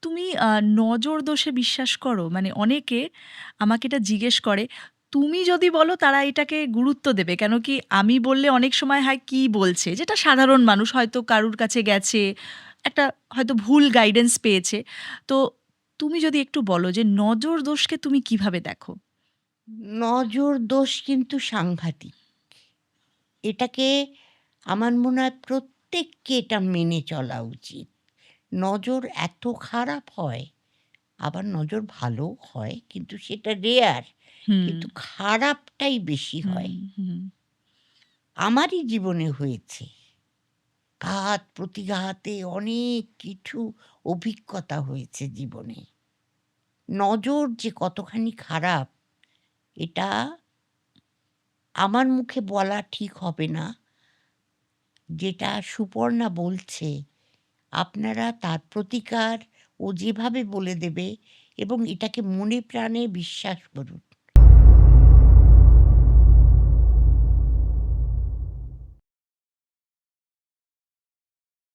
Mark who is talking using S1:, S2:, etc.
S1: তুমি নজর দোষে বিশ্বাস করো? মানে অনেকে আমাকে এটা জিজ্ঞেস করে, তুমি যদি বলো তারা এটাকে গুরুত্ব দেবে। কেন কি আমি বললে অনেক সময় হয় কি বলছে? যেটা সাধারণ মানুষ হয়তো কারুর কাছে গেছে, একটা হয়তো ভুল গাইডেন্স পেয়েছে। তো তুমি যদি একটু বলো যে নজর দোষকে তুমি কিভাবে দেখো?
S2: নজর দোষ কিন্তু সাংঘাতিক। এটাকে আমার মনে হয় প্রত্যেককে এটা মেনে চলা উচিত। নজর এত খারাপ হয়, আবার নজর ভালোও হয় কিন্তু সেটা রেয়ার।
S1: হুম,
S2: কিন্তু খারাপটাই বেশি
S1: হুম,
S2: হয়।
S1: হুম,
S2: আমারই জীবনে হয়েছে। ঘাত প্রতিঘাতে অনেক কিছু অভিজ্ঞতা হয়েছে জীবনে। নজর যে কতখানি খারাপ এটা আমার মুখে বলা ঠিক হবে না। যেটা সুপর্ণা বলছে, আপনারা তার প্রতিকার ও যেভাবে বলে দেবে এবং এটাকে মনে প্রাণে বিশ্বাস করুন।